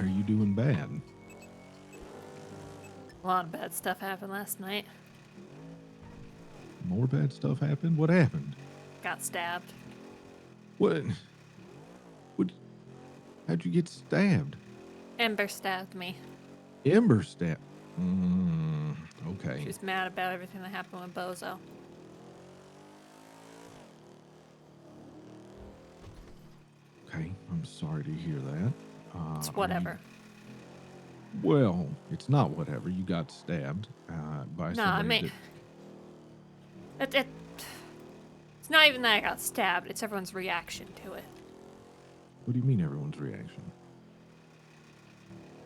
are you doing bad? A lot of bad stuff happened last night. More bad stuff happened? What happened? Got stabbed. What? What? How'd you get stabbed? Ember stabbed me. Ember stabbed. She Okay. was mad about everything that happened with Bozo. Okay. I'm sorry to hear that. It's Are you? whatever. Well, it's not whatever. You got stabbed by No, I somebody mean, that. it's not even that I got stabbed. It's everyone's reaction to it. What do you mean, everyone's reaction?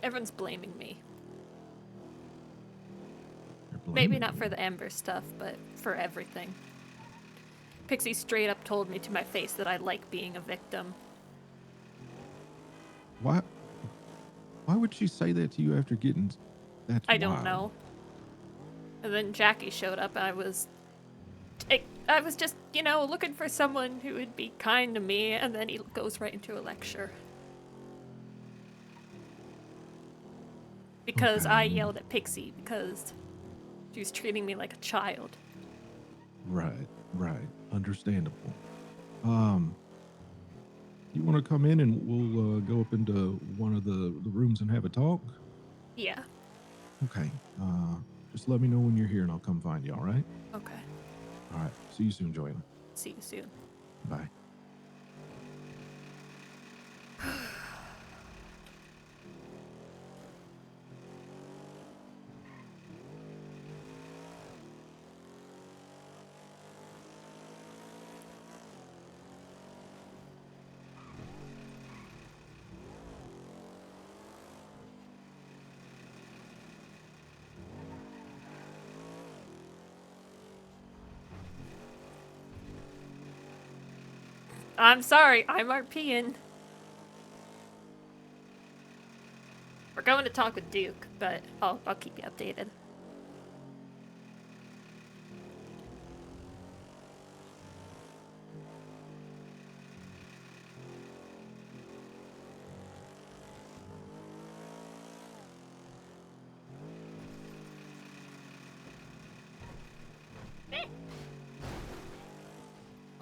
Everyone's blaming me. They're Maybe blaming not you. for the Ember stuff, but for everything. Pixie straight up told me to my face that I like being a victim. Why? Why would she say that to you after getting? That's I don't wild. know. And then Jackie showed up, and I was just, looking for someone who would be kind to me, and then he goes right into a lecture. Because I Okay. yelled at Pixie because she was treating me like a child. Right. Right. Understandable. Um. You want to come in and we'll go up into one of the rooms and have a talk? Yeah. Okay. Just let me know when you're here and I'll come find you, all right? Okay. All right. See you soon, Joanna. See you soon. Bye. I'm sorry, I'm RPing. We're going to talk with Duke, but I'll keep you updated.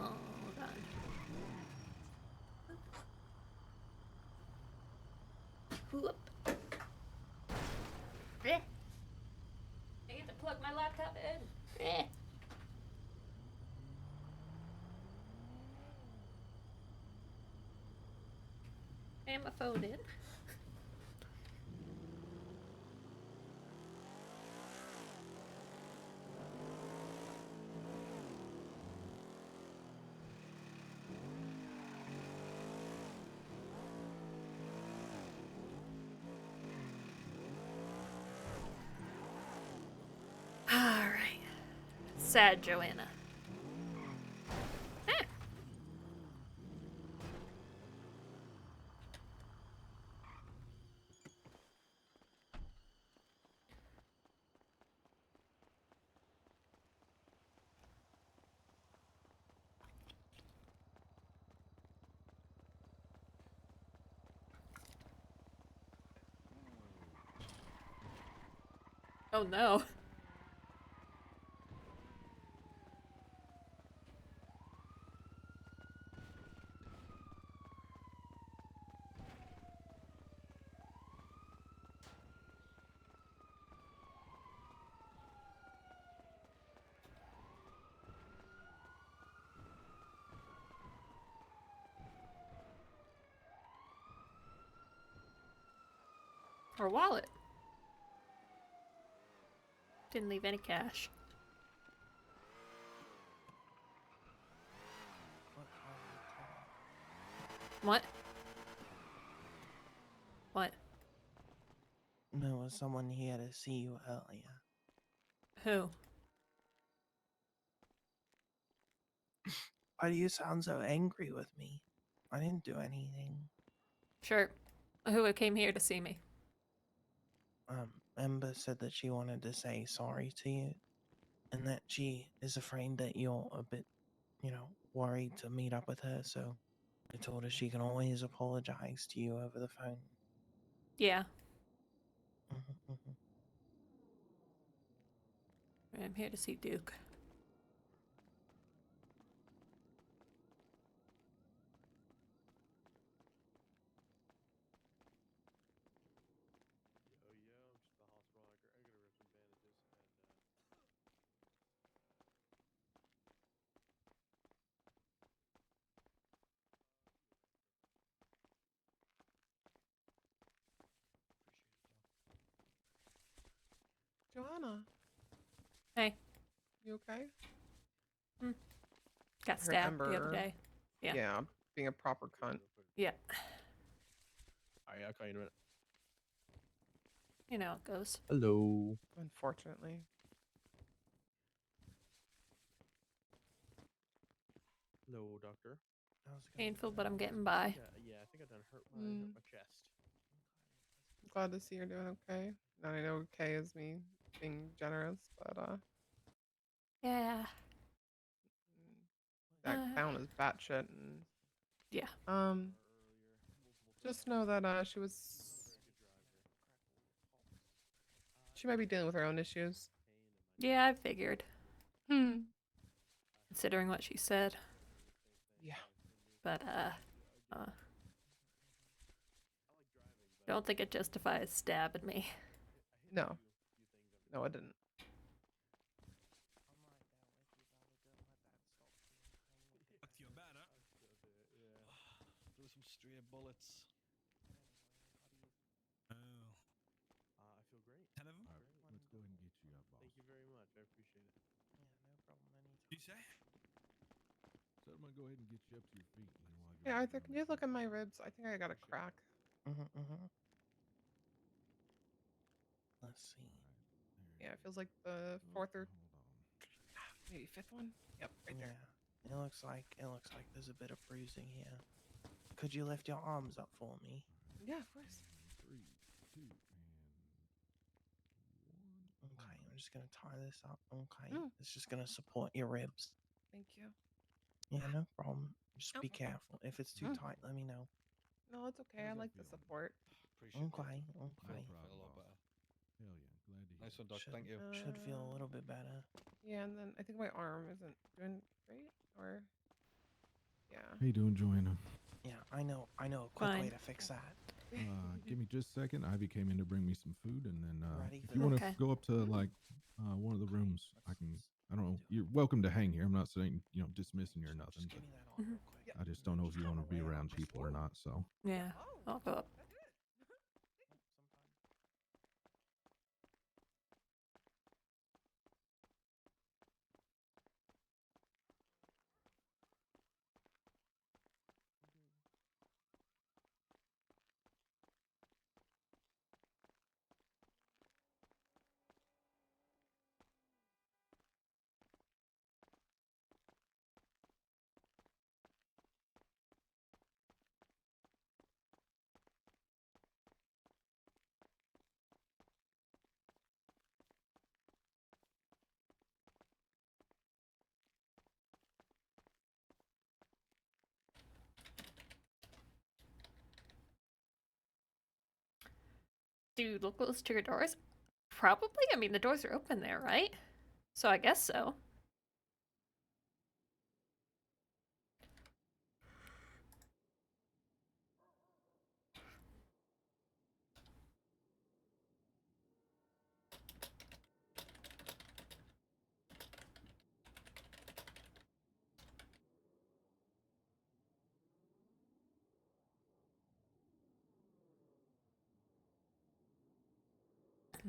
Oh, hold on. Whoop. I get to plug my laptop in. And my phone in. Alright. Sad Joanna. Eh. Oh no. Her wallet. Didn't leave any cash. What? What? There was someone here to see you earlier. Who? Why do you sound so angry with me? I didn't do anything. Sure. Who came here to see me? Ember said that she wanted to say sorry to you, and that she is afraid that you're a bit, worried to meet up with her, so I told her she can always apologize to you over the phone. Yeah, Mhm. I'm here to see Duke. Yo, I'm just at the hospital. I gotta rip some bandages and Johanna, Hey, you okay? got I heard stabbed the other Ember, day. Yeah. yeah, being a proper cunt. Yeah. Alright, I'll call you in a minute. You know how it goes. Hello. Unfortunately. Hello, doctor. How's it going? Painful, but I'm getting by. Yeah, I think I done hurt Mm. my chest. Glad to see you're doing okay. Not I know okay is me being generous, but Yeah. that clown is batshit and Yeah. um Earlier, multiple just times. know that Not she a was very good driver. she might be dealing with her own issues. Pain in my Yeah, I figured, Hmm. considering what she said. Yeah. But, don't think it justifies stabbing me. No. No, I didn't. I'm right there with you, brother. Don't let that stop you. Okay, you'll get Fuck you better. better. Yeah. Through some stray bullets. Anyway, how do you? Oh, I feel great. 10 of them? All right, let's go ahead and get you up, boss. Thank you very much. I appreciate it. Yeah, no problem. Anytime. You say? So I'm gonna go ahead and get you up to your feet. You know, while I go Hey ahead Arthur, and can you look at my some, ribs? I think I got a crack. Mhm. Let's see. All right, there Yeah, it you feels go. like the Oh, fourth or hold on. maybe fifth one. Yep, right there. Yeah, it looks like there's a bit of bruising here. Could you lift your arms up for me? Yeah, of course. 3, 2, and 1. Okay, I'm just gonna tie this up. Okay, Mm. it's just gonna support your ribs. Thank you. Yeah, no problem. Just Oh. be careful. If it's too tight, let me know. No, it's okay. I How's that like the feeling? support. Appreciate it. Okay, No okay. Feel a problem, lot boss. better. Hell yeah, glad to hear Nice it. one, Doc. Should Thank you. should feel a little bit better. Yeah, and then I think my arm isn't doing great, or yeah. How you doing, Joanna? Yeah, I know a quick way Fine. to fix that. Give me just a second. Ivy came in to bring me some food, and then Ready if for you want to Okay. go up to like one of the rooms, I can. I don't know. You're welcome to hang here. I'm not saying dismissing you or nothing, Just but give me that arm real quick. Yeah. I just and don't then know if you come want to be away and I'll around just- people or not. So Yeah. Oh, I'll go up. that's it. Sometimes. Dude, look close to your doors. Probably. I mean, the doors are open there, right? So I guess so.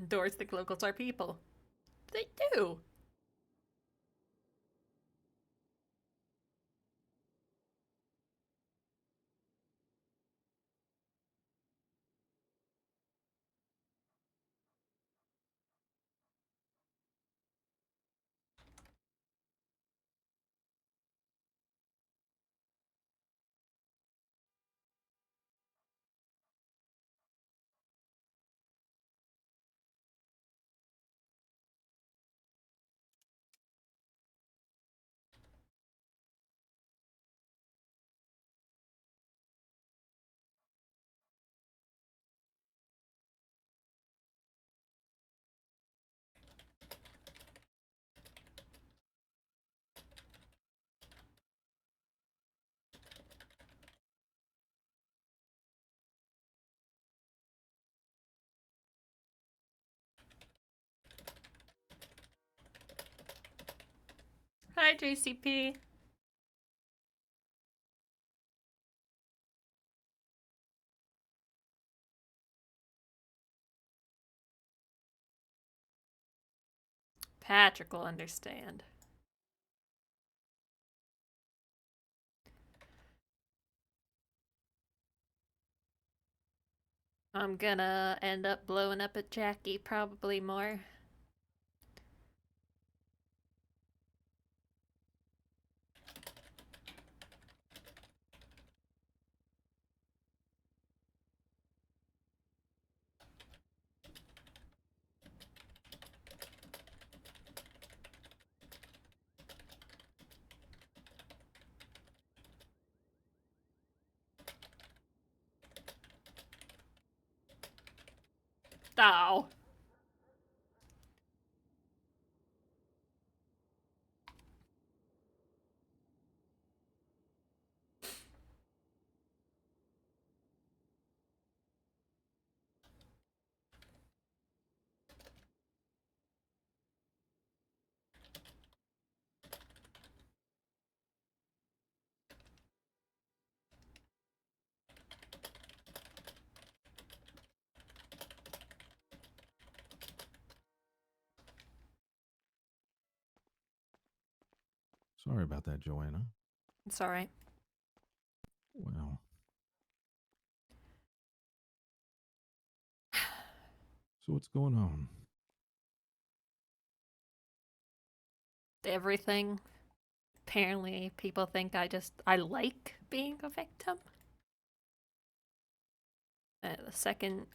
Doors think locals are people. They do. Hi, JCP. Patrick will understand. I'm gonna end up blowing up at Jackie probably more. Oh. Sorry about that, Joanna. It's alright. Well, so what's going on? Everything. Apparently, people think I like being a victim. The second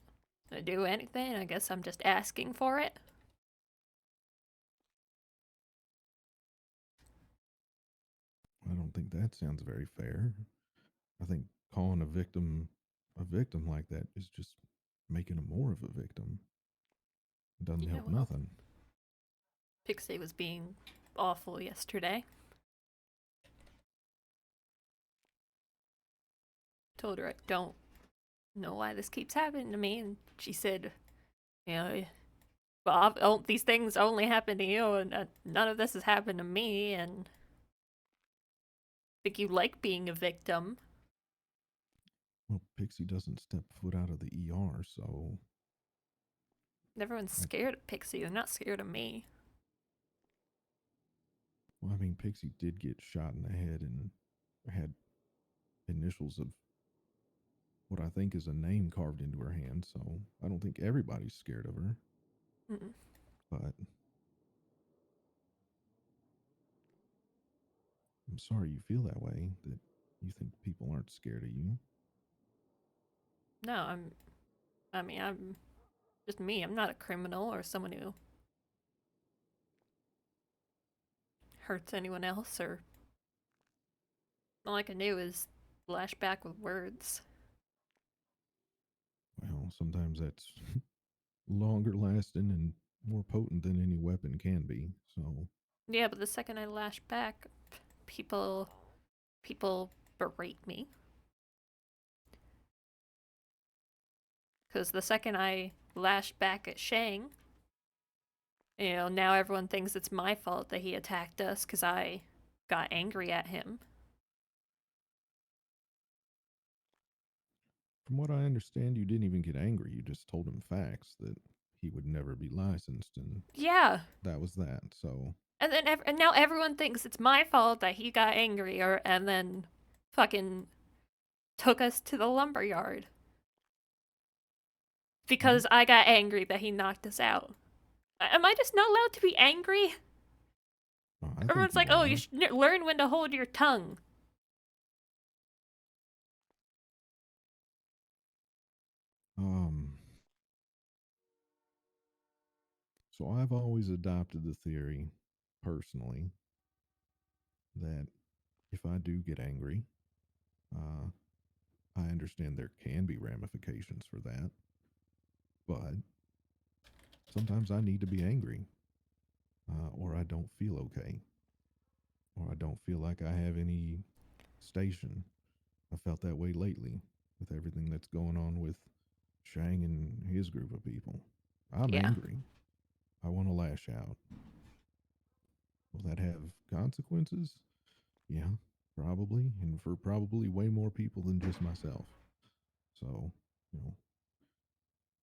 I do anything, I guess I'm just asking for it. I don't think that sounds very fair. I think calling a victim like that is just making him more of a victim. It doesn't Yeah, help well, nothing. Pixie was being awful yesterday. Told her I don't know why this keeps happening to me, and she said, you know, well, these things only happen to you, and none of this has happened to me, and I think you like being a victim. Well, Pixie doesn't step foot out of the ER, so Everyone's scared of Pixie. They're not scared of me. well, I mean, Pixie did get shot in the head and had initials of what I think is a name carved into her hand, so I don't think everybody's scared of her. Mm-mm. But I'm sorry you feel that way, that you think people aren't scared of you. No, I'm just me. I'm not a criminal or someone who hurts anyone else, or all I can do is lash back with words. Well, sometimes that's longer lasting and more potent than any weapon can be, so Yeah, but the second I lash back, people berate me. Because the second I lashed back at Shang, now everyone thinks it's my fault that he attacked us because I got angry at him. from what I understand, you didn't even get angry. You just told him facts that he would never be licensed, and Yeah. that was that. So, And then and now everyone thinks it's my fault that he got angry and then fucking took us to the lumberyard. Because I got angry that he knocked us out. Am I just not allowed to be angry? I think Everyone's you like, oh, are. you should learn when to hold your tongue. Um, so I've always adopted the theory, personally, that if I do get angry, uh, I understand there can be ramifications for that, but sometimes I need to be angry, or I don't feel okay, or I don't feel like I have any station. I felt that way lately with everything that's going on with Shang and his group of people. I'm Yeah. angry. I want to lash out. Will that have consequences? Yeah, probably, and for probably way more people than just myself. So, you know,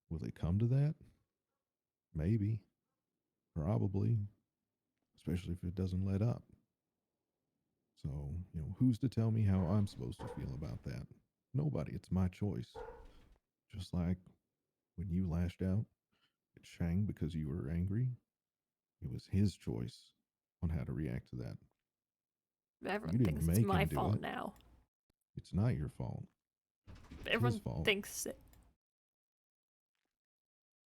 will it come to that? Maybe, probably, especially if it doesn't let up. So, who's to tell me how I'm supposed to feel about that? Nobody. It's my choice. Just like when you lashed out at Shang because you were angry, it was his choice on how to react to that. Everyone You didn't thinks it's make my him do fault it. now. It's not your fault. It's his Everyone fault. thinks it.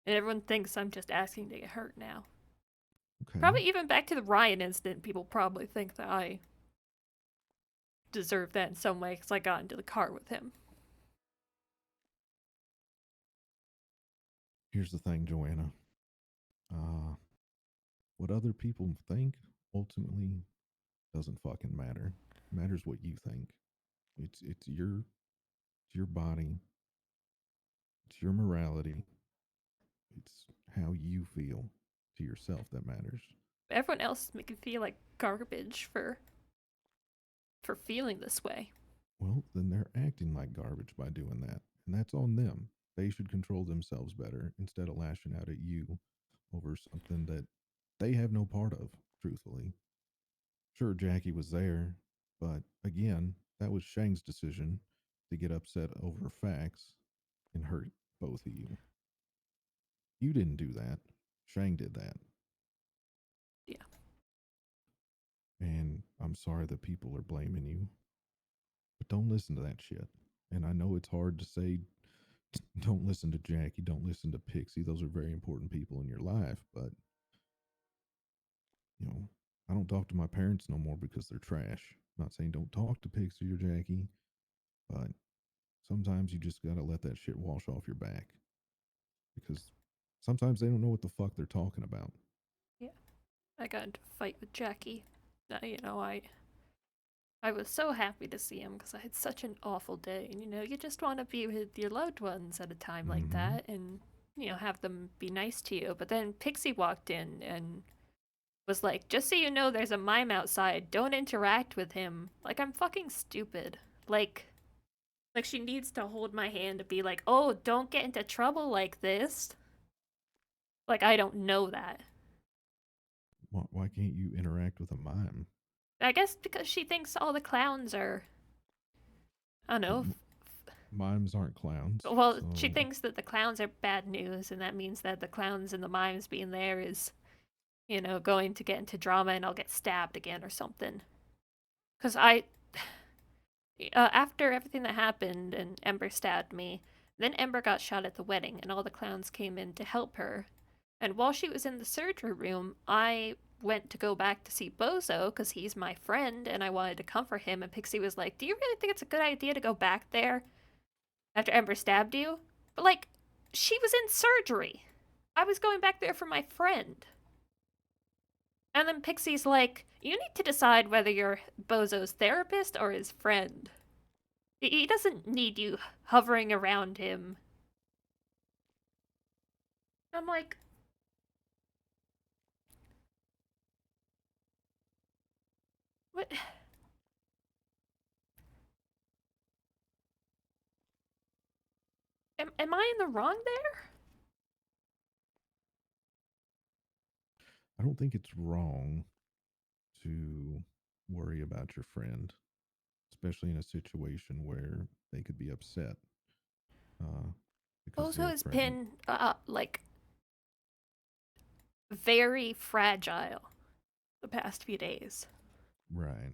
And everyone thinks I'm just asking to get hurt now. Okay. Probably even back to the Ryan incident, people probably think that I deserve that in some way because I got into the car with him. Here's the thing, Joanna. Uh, what other people think ultimately doesn't fucking matter. It matters what you think. It's your body. It's your morality. It's how you feel to yourself that matters. Everyone else is making me feel like garbage for feeling this way. Well, then they're acting like garbage by doing that. And that's on them. They should control themselves better instead of lashing out at you over something that they have no part of, truthfully. Sure, Jackie was there, but again, that was Shang's decision to get upset over facts and hurt both of you. You didn't do that. Shang did that. Yeah. And I'm sorry that people are blaming you, but don't listen to that shit. And I know it's hard to say, don't listen to Jackie, don't listen to Pixie. Those are very important people in your life, but, you know, I don't talk to my parents no more because they're trash. I'm not saying don't talk to Pixie or Jackie, but sometimes you just got to let that shit wash off your back because sometimes they don't know what the fuck they're talking about. Yeah. I got into a fight with Jackie. I was so happy to see him because I had such an awful day. And, you just want to be with your loved ones at a time like Mhm. that and, have them be nice to you. But then Pixie walked in and was like, just so you know, there's a mime outside. Don't interact with him. Like, I'm fucking stupid. Like she needs to hold my hand to be like, oh, don't get into trouble like this. Like, I don't know that. Why can't you interact with a mime? I guess because she thinks all the clowns are, I don't Well, know. mimes aren't clowns, Well, she so thinks that the clowns are bad news, and that means that the clowns and the mimes being there is, going to get into drama and I'll get stabbed again or something. Because after everything that happened and Ember stabbed me, then Ember got shot at the wedding and all the clowns came in to help her. And while she was in the surgery room, I went to go back to see Bozo because he's my friend and I wanted to comfort him. And Pixie was like, do you really think it's a good idea to go back there after Ember stabbed you? But, like, she was in surgery. I was going back there for my friend. And then Pixie's like, you need to decide whether you're Bozo's therapist or his friend. He doesn't need you hovering around him. I'm like, what? Am I in the wrong there? I don't think it's wrong to worry about your friend, especially in a situation where they could be upset uh, because Bozo they're has threatened. been, like, very fragile the past few days. Right.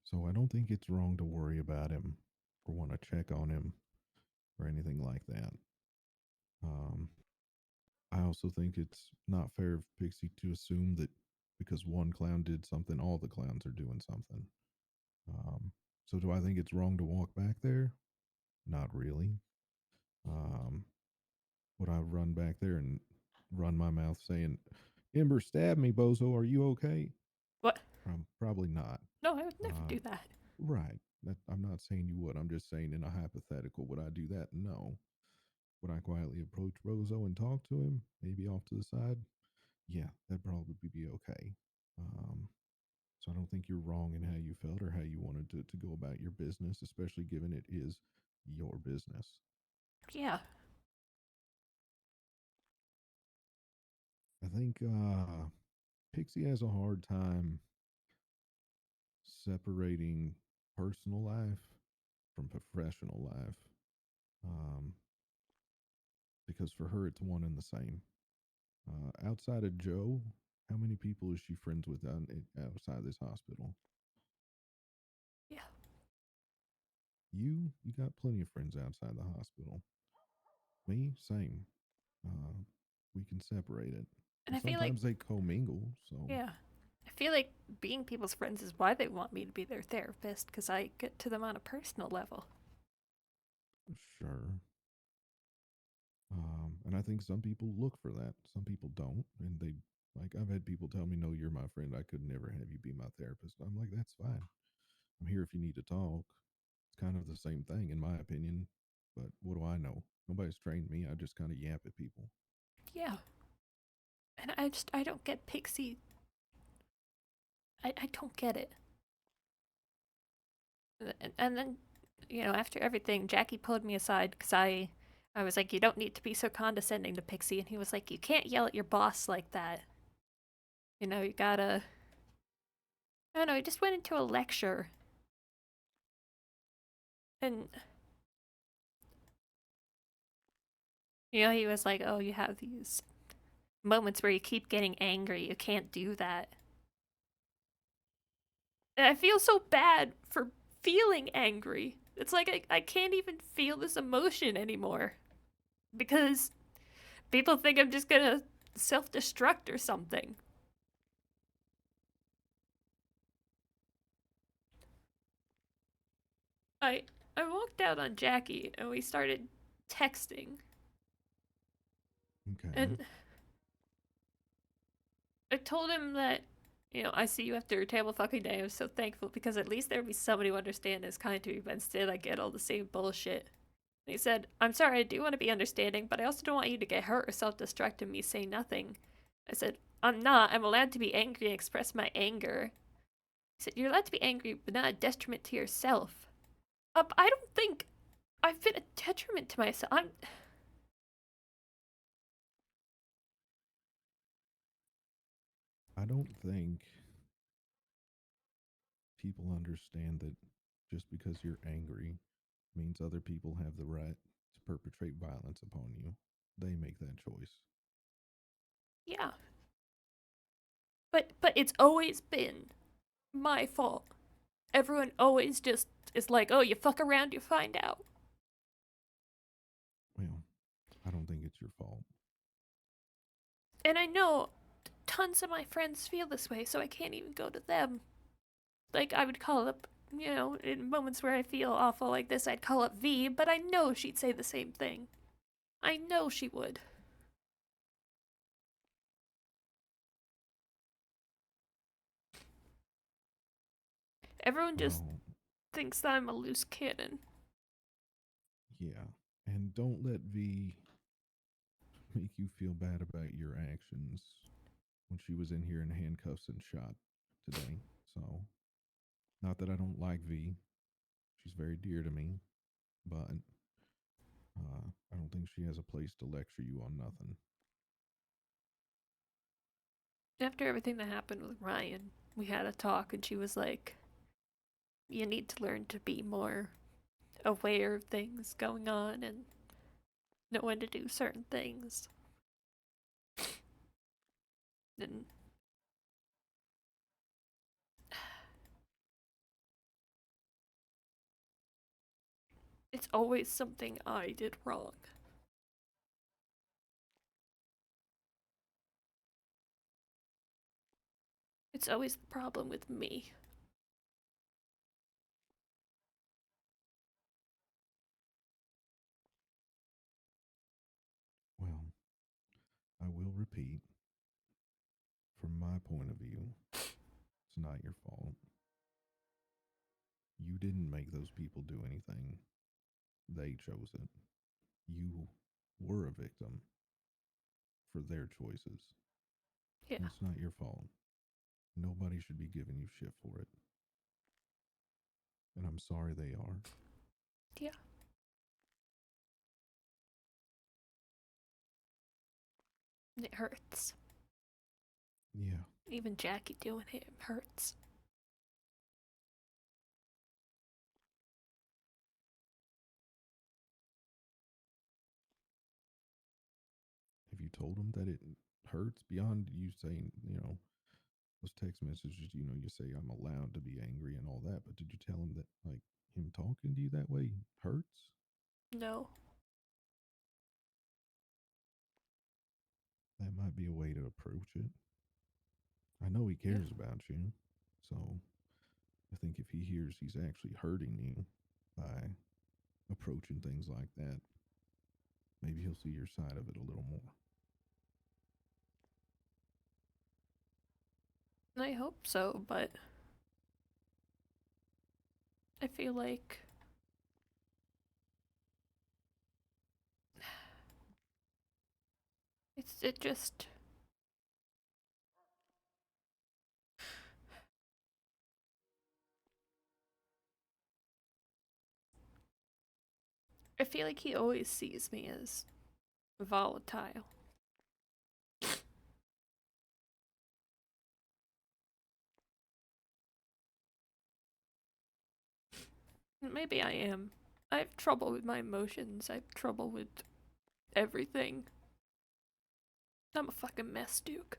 So I don't think it's wrong to worry about him or want to check on him or anything like that. Um, I also think it's not fair of Pixie to assume that because one clown did something, all the clowns are doing something. Um, so do I think it's wrong to walk back there? Not really. Um, would I run back there and run my mouth saying, Ember stabbed me, Bozo, are you okay? What? Probably not. No, I would never Um, do that. right. I'm not saying you would. I'm just saying in a hypothetical, would I do that? No. Would I quietly approach Rozo and talk to him, maybe off to the side? Yeah, that'd probably be okay. Um, so I don't think you're wrong in how you felt or how you wanted to go about your business, especially given it is your business. Yeah. I think Pixie has a hard time separating personal life from professional life um, because for her it's one and the same. Outside of Joe, how many people is she friends with outside this hospital? Yeah. You got plenty of friends outside the hospital. Me, same. Uh, we can separate it. And And I feel like, sometimes they commingle, so yeah. I feel like being people's friends is why they want me to be their therapist, because I get to them on a personal level. sure. And I think some people look for that. Some people don't, and they like. I've had people tell me, "No, you're my friend. I could never have you be my therapist." I'm like, "That's fine. I'm here if you need to talk." It's kind of the same thing, in my opinion. But what do I know? Nobody's trained me. I just kind of yap at people. Yeah. And I don't get Pixie. I don't get it. And then, after everything, Jackie pulled me aside because I was like, you don't need to be so condescending to Pixie. And he was like, you can't yell at your boss like that. You gotta. I don't know, he just went into a lecture. And, he was like, oh, you have these moments where you keep getting angry. You can't do that. And I feel so bad for feeling angry. It's like I can't even feel this emotion anymore. Because people think I'm just gonna self destruct or something. I I walked out on Jackie and we started texting. Okay. And I told him that, I see you after a terrible fucking day. I'm so thankful because at least there would be somebody who understand and is kind to me, but instead I get all the same bullshit. And he said, I'm sorry, I do want to be understanding, but I also don't want you to get hurt or self destruct in me saying nothing. I said, I'm not. I'm allowed to be angry and express my anger. He said, you're allowed to be angry, but not a detriment to yourself. I don't think I've been a detriment to myself. I don't think people understand that just because you're angry means other people have the right to perpetrate violence upon you. They make that choice. Yeah. But it's always been my fault. Everyone always just is like, oh, you fuck around, you find out. Well, I don't think it's your fault. And I know tons of my friends feel this way, so I can't even go to them. Like, I would call up, in moments where I feel awful like this, I'd call up V, but I know she'd say the same thing. I know she would. Everyone just Well, thinks that I'm a loose cannon. yeah. And don't let V make you feel bad about your actions when she was in here in handcuffs and shot today. So, not that I don't like V, she's very dear to me, but I don't think she has a place to lecture you on nothing. After everything that happened with Ryan, we had a talk, and she was like, you need to learn to be more aware of things going on and know when to do certain things. And it's always something I did wrong. It's always the problem with me. Well, I will repeat from my point of view, it's not your fault. You didn't make those people do anything, they chose it. You were a victim for their choices. Yeah. And it's not your fault. Nobody should be giving you shit for it. And I'm sorry they are. Yeah. It hurts. Yeah. Even Jackie doing it hurts. Have you told them that it hurts beyond you saying, those text messages, you say I'm allowed to be angry and all that, but did you tell him that, like, him talking to you that way hurts? No. That might be a way to approach it. I know he cares about you, so I think if he hears he's actually hurting you by approaching things like that, maybe he'll see your side of it a little more. I hope so, but I feel like it just I feel like he always sees me as volatile. Maybe I am. I have trouble with my emotions. I have trouble with everything. I'm a fucking mess, Duke.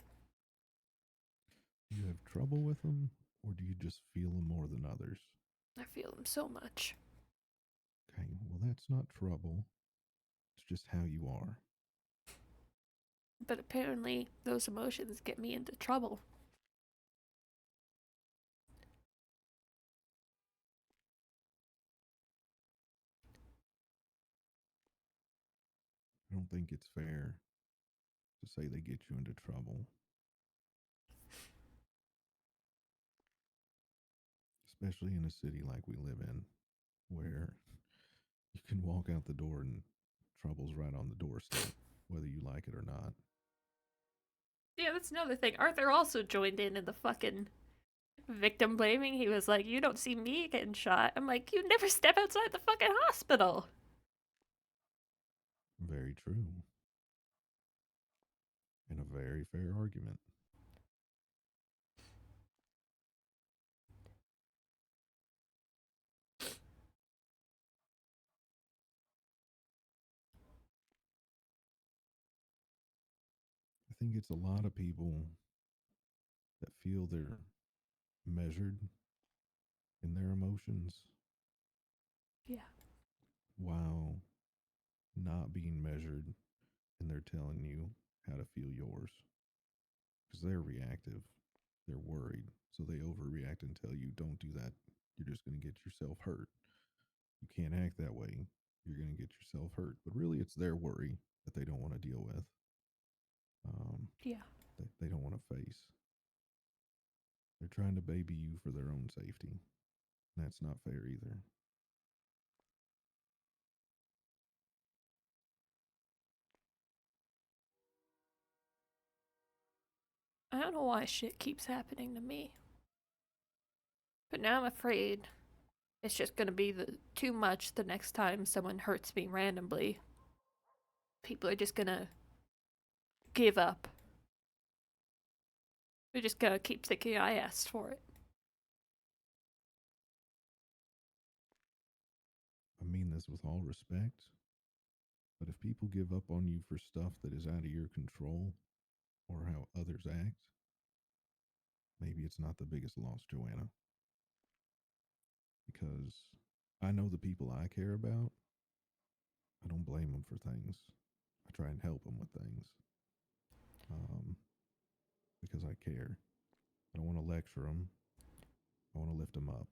You have trouble with them, or do you just feel them more than others? I feel them so much. Okay, well, that's not trouble. It's just how you are. But apparently, those emotions get me into trouble. I don't think it's fair to say they get you into trouble. Especially in a city like we live in, where you can walk out the door and trouble's right on the doorstep, whether you like it or not. Yeah, that's another thing. Arthur also joined in the fucking victim blaming. He was like, "You don't see me getting shot." I'm like, "You never step outside the fucking hospital." Very true. And a very fair argument. I think it's a lot of people that feel they're measured in their emotions Yeah. while not being measured, and they're telling you how to feel yours because they're reactive. They're worried. So they overreact and tell you, don't do that. You're just going to get yourself hurt. You can't act that way. You're going to get yourself hurt. But really, it's their worry that they don't want to deal with, Yeah. that they don't want to face. They're trying to baby you for their own safety. And that's not fair either. I don't know why shit keeps happening to me. But now I'm afraid it's just gonna be too much the next time someone hurts me randomly. People are just gonna give up. They're just gonna keep thinking I asked for it. I mean this with all respect. But if people give up on you for stuff that is out of your control or how others act, maybe it's not the biggest loss, Joanna. Because I know the people I care about, I don't blame them for things. I try and help them with things because I care. I don't want to lecture them. I want to lift them up.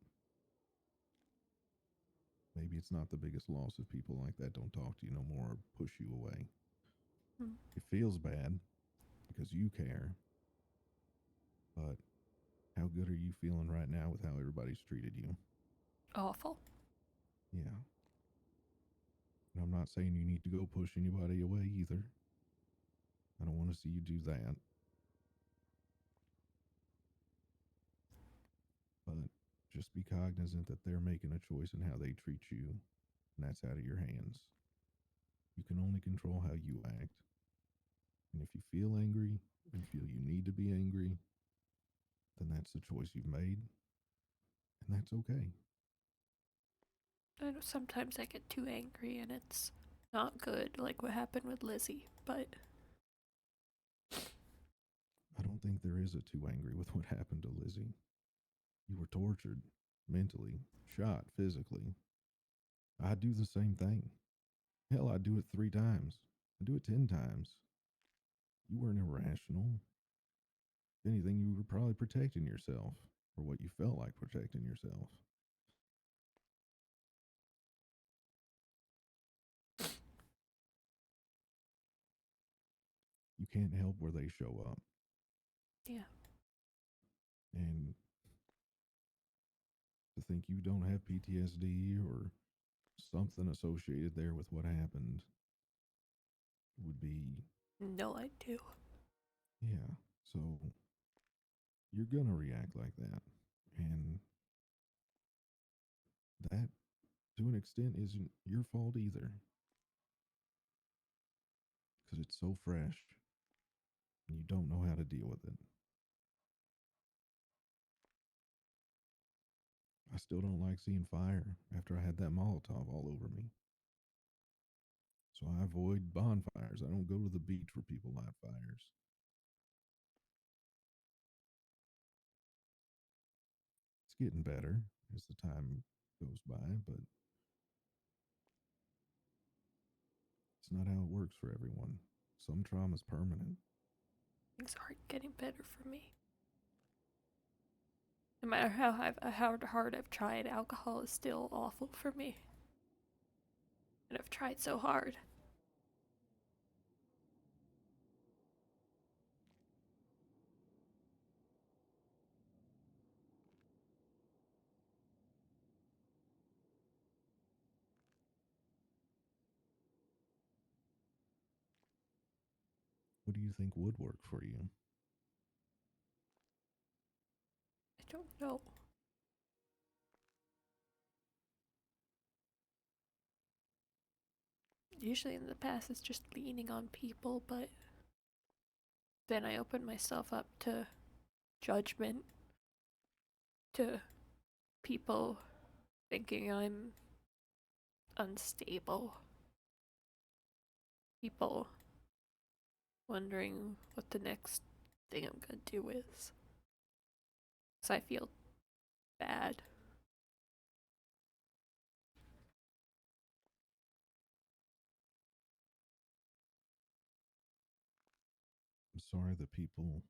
Maybe it's not the biggest loss if people like that don't talk to you no more or push you away. Hmm. It feels bad because you care, but how good are you feeling right now with how everybody's treated you? Awful. Yeah. And I'm not not saying you need to go push anybody away either. I don't want to see you do that. But just be cognizant that they're making a choice in how they treat you, and that's out of your hands. You can only control how you act. And if you feel angry and feel you need to be angry, then that's the choice you've made, and that's okay. I know sometimes I get too angry and it's not good, like what happened with Lizzie, but I don't think there is a too angry with what happened to Lizzie. You were tortured, mentally, shot physically. I'd do the same thing. Hell, I'd do it 3 times. I'd do it 10 times. You weren't irrational. If anything, you were probably protecting yourself, or what you felt like protecting yourself. You can't help where they show up. yeah. And to think you don't have PTSD or something associated there with what happened would be, No, I do. yeah. So you're going to react like that. And that, to an extent, isn't your fault either. Because it's so fresh and you don't know how to deal with it. I still don't like seeing fire after I had that Molotov all over me. So I avoid bonfires. I don't go to the beach where people light fires. It's getting better as the time goes by, but it's not how it works for everyone. Some trauma's permanent. Things aren't getting better for me. No matter how hard I've tried, alcohol is still awful for me. And I've tried so hard. What do you think would work for you? I don't know. Usually in the past it's just leaning on people, but then I open myself up to judgment, to people thinking I'm unstable, people wondering what the next thing I'm gonna do is. So I feel bad. I'm sorry that people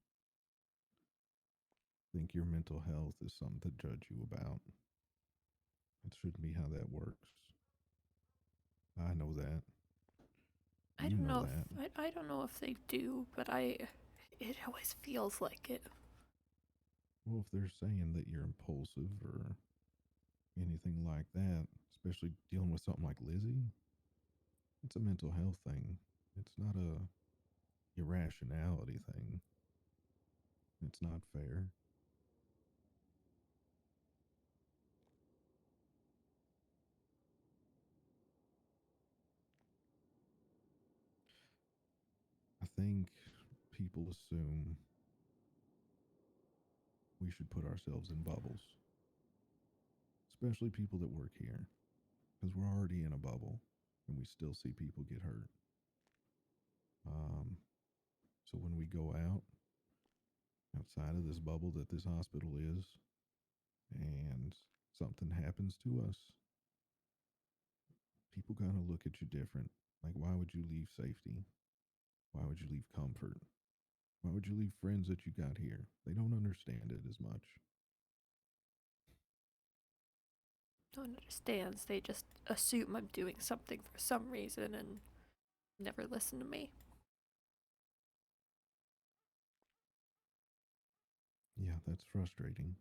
think your mental health is something to judge you about. It shouldn't be how that works. I know that. I You don't know know that. if I don't know if they do, but it always feels like it. Well, if they're saying that you're impulsive or anything like that, especially dealing with something like Lizzie, it's a mental health thing. It's not a irrationality thing. It's not fair. I think people assume we should put ourselves in bubbles, especially people that work here, because we're already in a bubble and we still see people get hurt. Um, so when we go outside of this bubble that this hospital is, and something happens to us, people kind of look at you different. Like, why would you leave safety? Why would you leave comfort? Why would you leave friends that you got here? They don't understand it as much. No one understands. They just assume I'm doing something for some reason and never listen to me. Yeah, that's frustrating.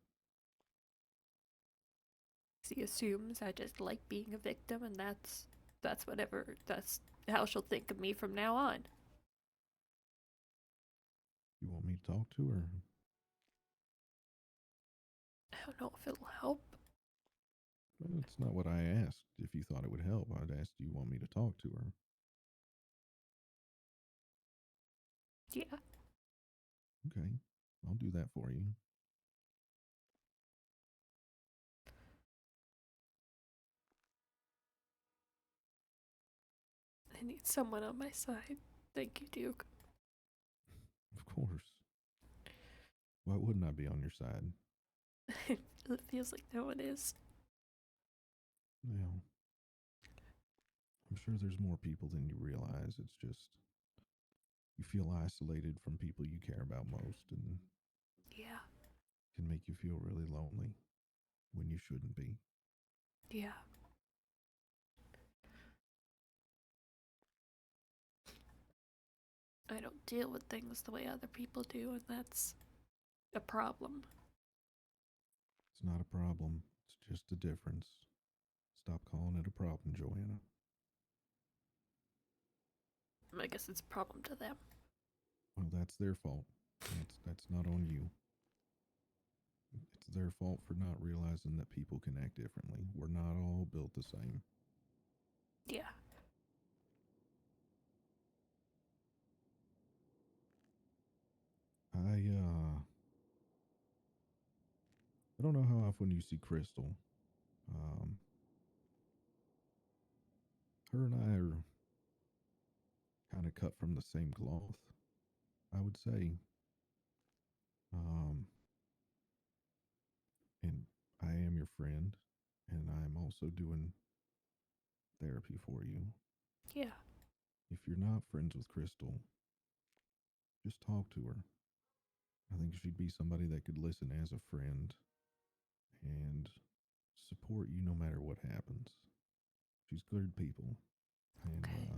He assumes I just like being a victim, and that's That's how she'll think of me from now on. You want me to talk to her? I don't know if it'll help. Well, it's not what I asked. If you thought it would help, I'd ask, do you want me to talk to her? Yeah. Okay, I'll do that for you. I need someone on my side. Thank you, Duke. Of course. Why wouldn't I be on your side? It feels like no one is. Well, I'm sure there's more people than you realize. It's just you feel isolated from people you care about most and Yeah. can make you feel really lonely when you shouldn't be. Yeah. I don't deal with things the way other people do, and that's a problem. It's not a problem. It's just a difference. Stop calling it a problem, Johanna. I guess it's a problem to them. Well, that's their fault. That's not on you. It's their fault for not realizing that people can act differently. We're not all built the same. Yeah. I don't know how often you see Crystal. Um, her and I are kind of cut from the same cloth, I would say. Um, and I am your friend, and I'm also doing therapy for you. Yeah. If you're not friends with Crystal, just talk to her. I think she'd be somebody that could listen as a friend and support you no matter what happens. She's good people, and Okay.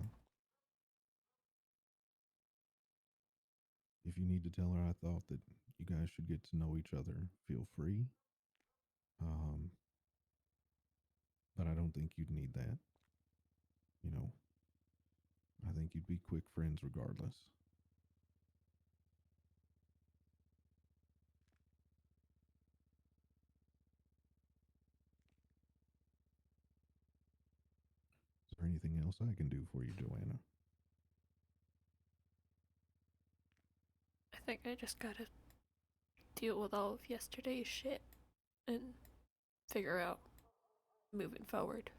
if you need to tell her I thought that you guys should get to know each other, feel free. Um, but I don't think you'd need that. You know, I think you'd be quick friends regardless. Is there anything else I can do for you, Joanna? I think I just gotta deal with all of yesterday's shit and figure out moving forward.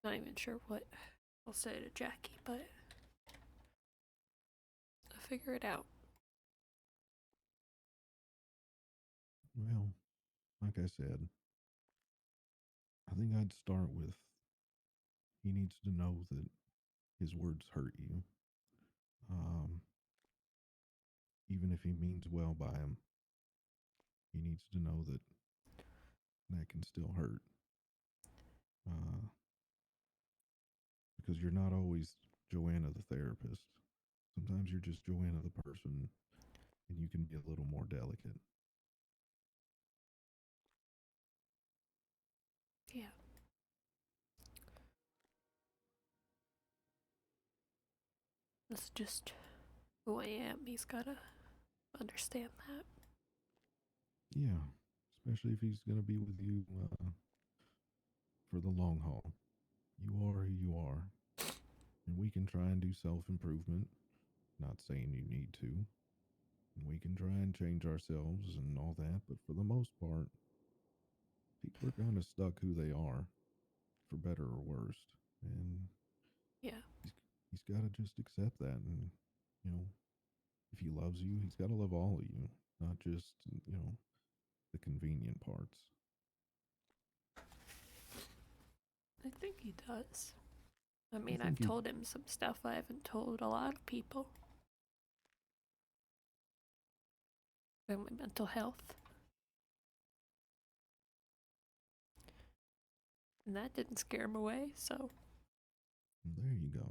Not even sure what I'll say to Jackie, but I'll figure it out. Well, like I said, I think I'd start with he needs to know that his words hurt you. Um, Even if he means well by him, he needs to know that that can still hurt. Uh, because you're not always Joanna the therapist. Sometimes you're just Joanna the person, and you can be a little more delicate. Yeah. It's just who I am. He's gotta understand that. Yeah, especially if he's going to be with you for the long haul. You are who you are, and we can try and do self improvement. Not saying you need to. And we can try and change ourselves and all that, but for the most part, people are kind of stuck who they are, for better or worse. And Yeah. he's, he's got to just accept that. And, you know, if he loves you, he's got to love all of you, not just, the convenient parts. I think he does. I I mean, think I've he, told him some stuff I haven't told a lot of people. About my mental health. And that didn't scare him away, so. there you go.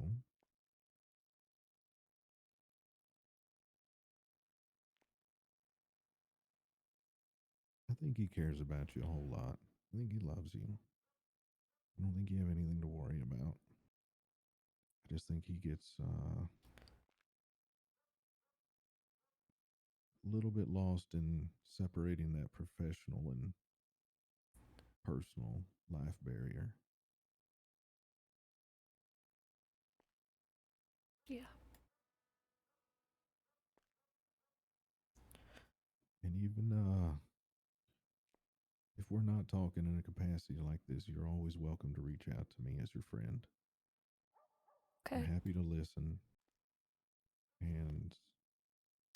I think he cares about you a whole lot. I think he loves you. I don't think you have anything to worry about. just think he gets a little bit lost in separating that professional and personal life barrier. Yeah. And even if we're not talking in a capacity like this, you're always welcome to reach out to me as your friend. I'm Okay. happy to listen. And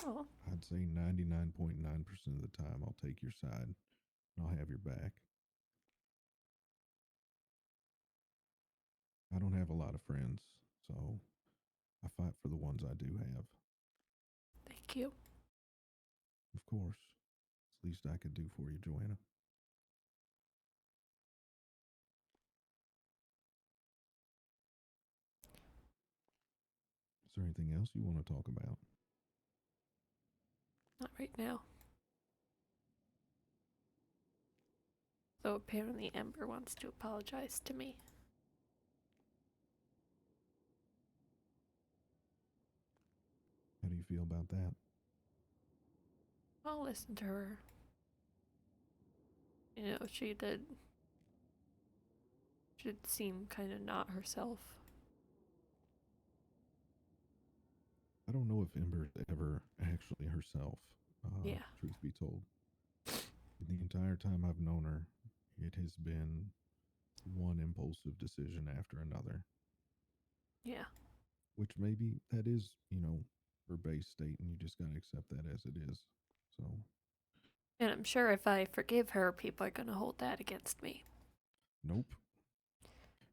Oh, I'd say 99.9% of the time, I'll take your side and I'll have your back. I don't have a lot of friends, so I fight for the ones I do have. thank you. Of course. It's the least I could do for you, Joanna. Is there anything else you want to talk about? Not right now. Though apparently Ember wants to apologize to me. How do you feel about that? I'll listen to her. You know, she did seem kind of not herself. I don't know if Ember's ever actually herself, Yeah. truth be told. The entire time I've known her, it has been one impulsive decision after another, Yeah. which maybe that is, her base state, and you just got to accept that as it is. So, And I'm sure if I forgive her, people are gonna hold that against me. nope.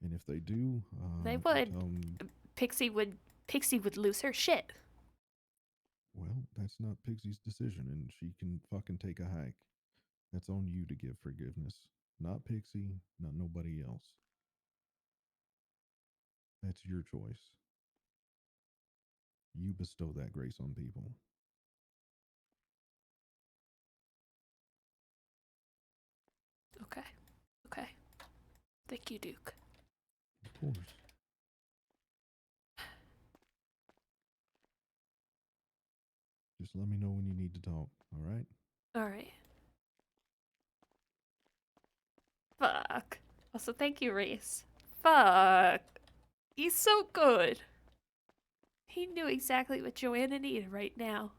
And if they do, They you would. tell them, Pixie would lose her shit. well, that's not Pixie's decision, and she can fucking take a hike. That's on you to give forgiveness, not Pixie, not nobody else. That's your choice. You bestow that grace on people. Okay. Okay. Thank you, Duke. Of course. Just let me know when you need to talk, all right? Alright. Fuck. Also, thank you, Reese. Fuck. He's so good. He knew exactly what Joanna needed right now.